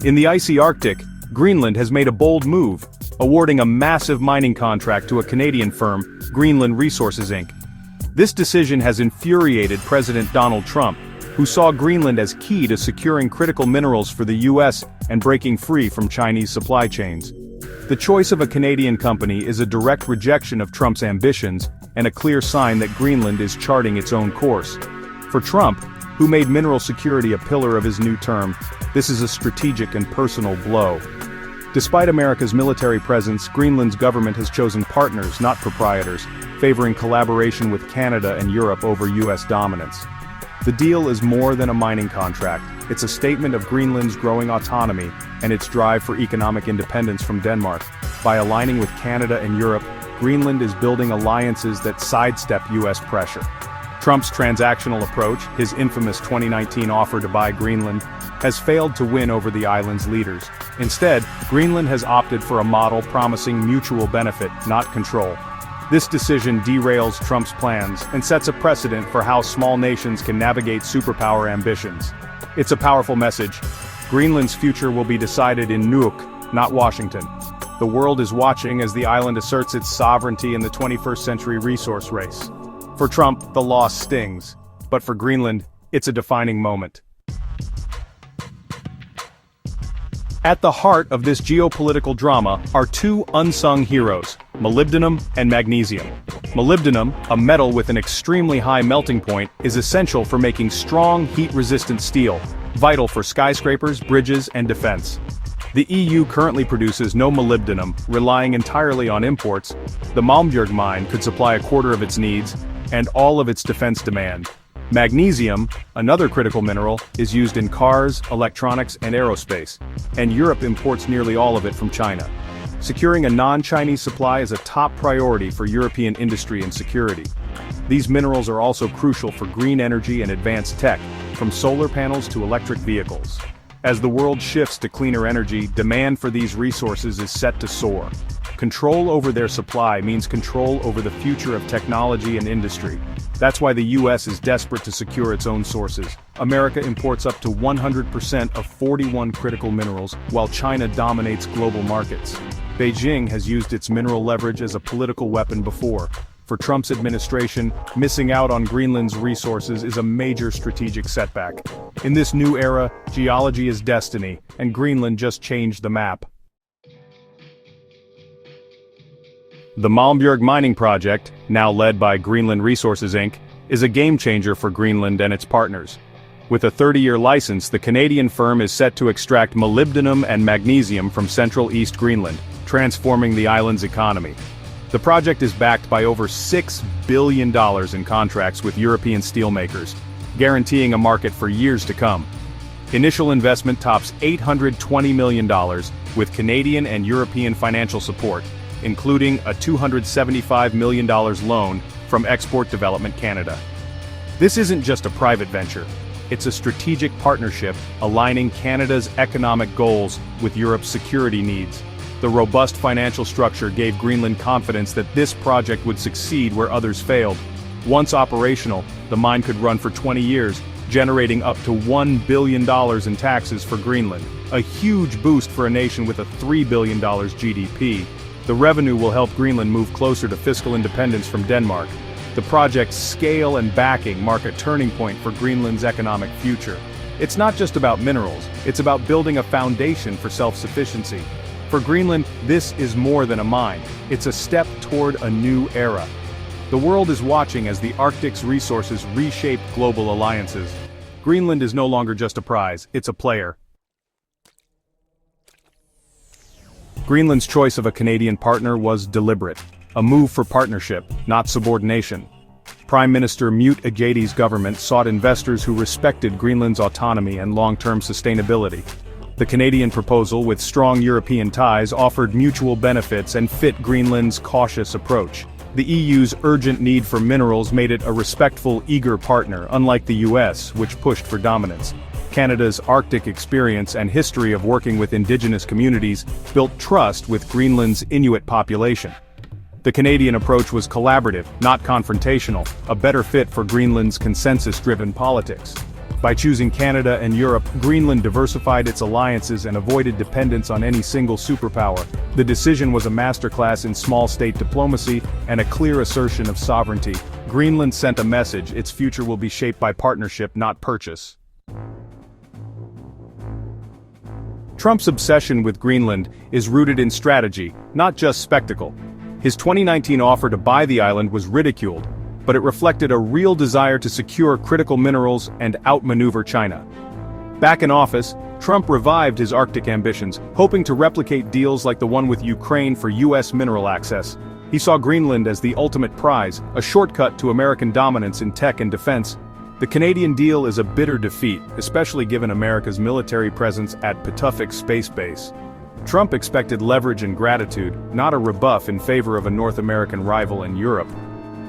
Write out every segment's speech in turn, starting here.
In the icy Arctic, Greenland has made a bold move, awarding a massive mining contract to a Canadian firm, Greenland Resources Inc. This decision has infuriated President Donald Trump, who saw Greenland as key to securing critical minerals for the US and breaking free from Chinese supply chains. The choice of a Canadian company is a direct rejection of Trump's ambitions and a clear sign that Greenland is charting its own course. For Trump, who made mineral security a pillar of his new term, this is a strategic and personal blow. Despite America's military presence, Greenland's government has chosen partners, not proprietors, favoring collaboration with Canada and Europe over US dominance. The deal is more than a mining contract. It's a statement of Greenland's growing autonomy and its drive for economic independence from Denmark. By aligning with Canada and Europe, Greenland is building alliances that sidestep US pressure. Trump's transactional approach, his infamous 2019 offer to buy Greenland, has failed to win over the island's leaders. Instead, Greenland has opted for a model promising mutual benefit, not control. This decision derails Trump's plans and sets a precedent for how small nations can navigate superpower ambitions. It's a powerful message. Greenland's future will be decided in Nuuk, not Washington. The world is watching as the island asserts its sovereignty in the 21st century resource race. For Trump, the loss stings, but for Greenland, it's a defining moment. At the heart of this geopolitical drama are two unsung heroes, molybdenum and magnesium. Molybdenum, a metal with an extremely high melting point, is essential for making strong, heat-resistant steel, vital for skyscrapers, bridges, and defense. The EU currently produces no molybdenum, relying entirely on imports. The Molybdenum mine could supply a quarter of its needs, and all of its defense demand. Magnesium, another critical mineral, is used in cars, electronics, and aerospace, and Europe imports nearly all of it from China. Securing a non-Chinese supply is a top priority for European industry and security. These minerals are also crucial for green energy and advanced tech, from solar panels to electric vehicles. As the world shifts to cleaner energy, demand for these resources is set to soar. Control over their supply means control over the future of technology and industry. That's why the US is desperate to secure its own sources. America imports up to 100% of 41 critical minerals, while China dominates global markets. Beijing has used its mineral leverage as a political weapon before. For Trump's administration, missing out on Greenland's resources is a major strategic setback. In this new era, geology is destiny, and Greenland just changed the map. The Molybdenum mining project, now led by Greenland Resources Inc., is a game-changer for Greenland and its partners. With a 30-year license, the Canadian firm is set to extract molybdenum and magnesium from central East Greenland, transforming the island's economy. The project is backed by over $6 billion in contracts with European steelmakers, guaranteeing a market for years to come. Initial investment tops $820 million, with Canadian and European financial support, including a $275 million loan from Export Development Canada. This isn't just a private venture, it's a strategic partnership aligning Canada's economic goals with Europe's security needs. The robust financial structure gave Greenland confidence that this project would succeed where others failed. Once operational, the mine could run for 20 years, generating up to $1 billion in taxes for Greenland, a huge boost for a nation with a $3 billion GDP. The revenue will help Greenland move closer to fiscal independence from Denmark. The project's scale and backing mark a turning point for Greenland's economic future. It's not just about minerals, it's about building a foundation for self-sufficiency. For Greenland, this is more than a mine. It's a step toward a new era. The world is watching as the Arctic's resources reshape global alliances. Greenland is no longer just a prize, it's a player. Greenland's choice of a Canadian partner was deliberate, a move for partnership, not subordination. Prime Minister Mute Ejedi's government sought investors who respected Greenland's autonomy and long-term sustainability. The Canadian proposal, with strong European ties, offered mutual benefits and fit Greenland's cautious approach. The EU's urgent need for minerals made it a respectful, eager partner, unlike the US, which pushed for dominance. Canada's Arctic experience and history of working with Indigenous communities built trust with Greenland's Inuit population. The Canadian approach was collaborative, not confrontational, a better fit for Greenland's consensus-driven politics. By choosing Canada and Europe, Greenland diversified its alliances and avoided dependence on any single superpower. The decision was a masterclass in small state diplomacy and a clear assertion of sovereignty. Greenland sent a message: its future will be shaped by partnership, not purchase. Trump's obsession with Greenland is rooted in strategy, not just spectacle. His 2019 offer to buy the island was ridiculed, but it reflected a real desire to secure critical minerals and outmaneuver China. Back in office, Trump revived his Arctic ambitions, hoping to replicate deals like the one with Ukraine for U.S. mineral access. He saw Greenland as the ultimate prize, a shortcut to American dominance in tech and defense. The Canadian deal is a bitter defeat, especially given America's military presence at Patuxent Space Base. Trump expected leverage and gratitude, not a rebuff in favor of a North American rival in Europe.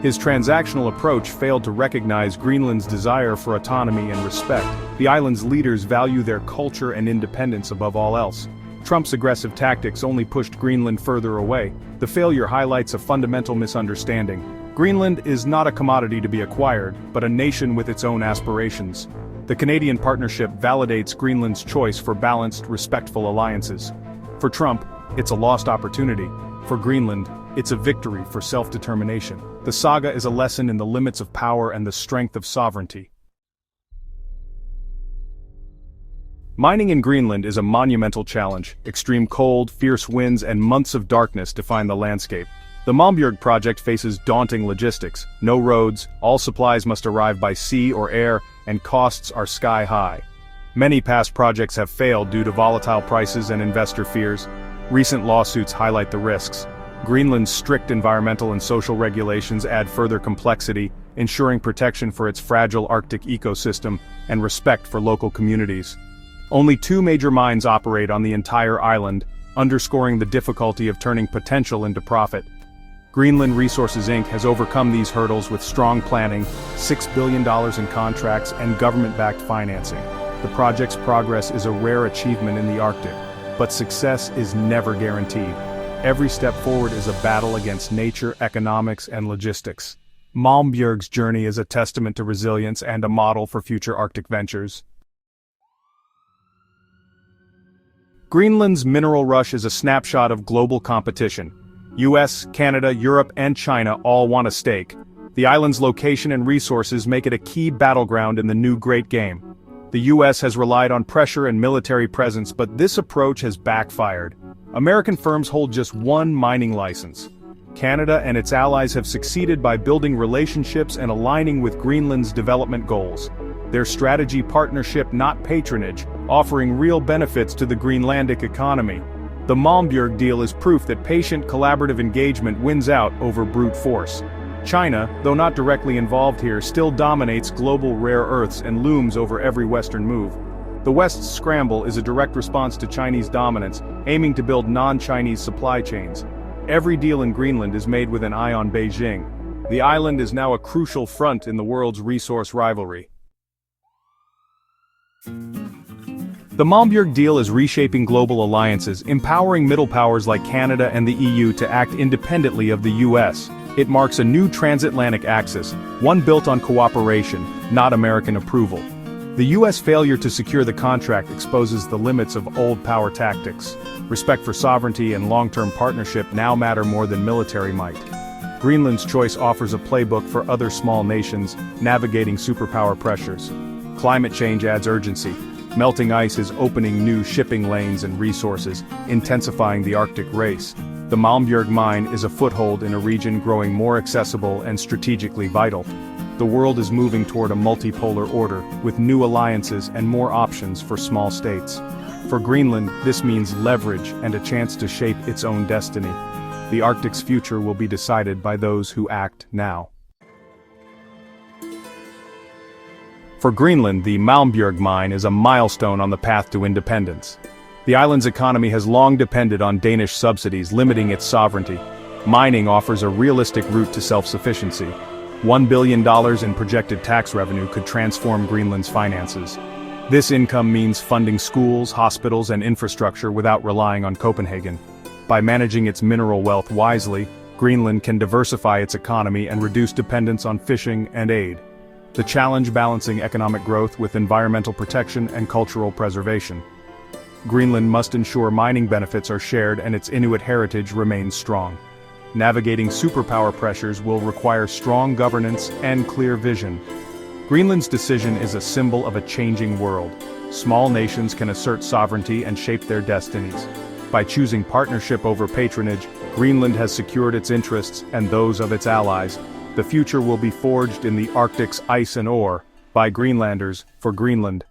His transactional approach failed to recognize Greenland's desire for autonomy and respect. The island's leaders value their culture and independence above all else. Trump's aggressive tactics only pushed Greenland further away. The failure highlights a fundamental misunderstanding. Greenland is not a commodity to be acquired, but a nation with its own aspirations. The Canadian partnership validates Greenland's choice for balanced, respectful alliances. For Trump, it's a lost opportunity. For Greenland, it's a victory for self-determination. The saga is a lesson in the limits of power and the strength of sovereignty. Mining in Greenland is a monumental challenge. Extreme cold, fierce winds, and months of darkness define the landscape. The Molybdenum project faces daunting logistics. No roads, all supplies must arrive by sea or air, and costs are sky-high. Many past projects have failed due to volatile prices and investor fears. Recent lawsuits highlight the risks. Greenland's strict environmental and social regulations add further complexity, ensuring protection for its fragile Arctic ecosystem and respect for local communities. Only 2 major mines operate on the entire island, underscoring the difficulty of turning potential into profit. Greenland Resources Inc. has overcome these hurdles with strong planning, $6 billion in contracts, and government-backed financing. The project's progress is a rare achievement in the Arctic, but success is never guaranteed. Every step forward is a battle against nature, economics, and logistics. Malmbjerg's journey is a testament to resilience and a model for future Arctic ventures. Greenland's mineral rush is a snapshot of global competition. US, Canada, Europe, and China all want a stake. The island's location and resources make it a key battleground in the new Great Game. The US has relied on pressure and military presence, but this approach has backfired. American firms hold just one mining license. Canada and its allies have succeeded by building relationships and aligning with Greenland's development goals. Their strategy: partnership, not patronage, offering real benefits to the Greenlandic economy. The Molybdenum deal is proof that patient collaborative engagement wins out over brute force. China, though not directly involved here, still dominates global rare earths and looms over every Western move. The West's Scramble is a direct response to Chinese dominance, aiming to build non-Chinese supply chains. Every deal in Greenland is made with an eye on Beijing. The island is now a crucial front in the world's resource rivalry. The Molybdenum deal is reshaping global alliances, empowering middle powers like Canada and the EU to act independently of the US. It marks a new transatlantic axis, one built on cooperation, not American approval. The US failure to secure the contract exposes the limits of old power tactics. Respect for sovereignty and long-term partnership now matter more than military might. Greenland's choice offers a playbook for other small nations navigating superpower pressures. Climate change adds urgency. Melting ice is opening new shipping lanes and resources, intensifying the Arctic race. The Malmbjerg mine is a foothold in a region growing more accessible and strategically vital. The world is moving toward a multipolar order, with new alliances and more options for small states. For Greenland, this means leverage and a chance to shape its own destiny. The Arctic's future will be decided by those who act now. For Greenland, the Malmbjerg mine is a milestone on the path to independence. The island's economy has long depended on Danish subsidies, limiting its sovereignty. Mining offers a realistic route to self-sufficiency. $1 billion in projected tax revenue could transform Greenland's finances. This income means funding schools, hospitals, and infrastructure without relying on Copenhagen. By managing its mineral wealth wisely, Greenland can diversify its economy and reduce dependence on fishing and aid. The challenge balancing economic growth with environmental protection and cultural preservation. Greenland must ensure mining benefits are shared and its Inuit heritage remains strong. Navigating superpower pressures will require strong governance and clear vision. Greenland's decision is a symbol of a changing world. Small nations can assert sovereignty and shape their destinies. By choosing partnership over patronage, Greenland has secured its interests and those of its allies. The future will be forged in the Arctic's ice and ore, by Greenlanders, for Greenland.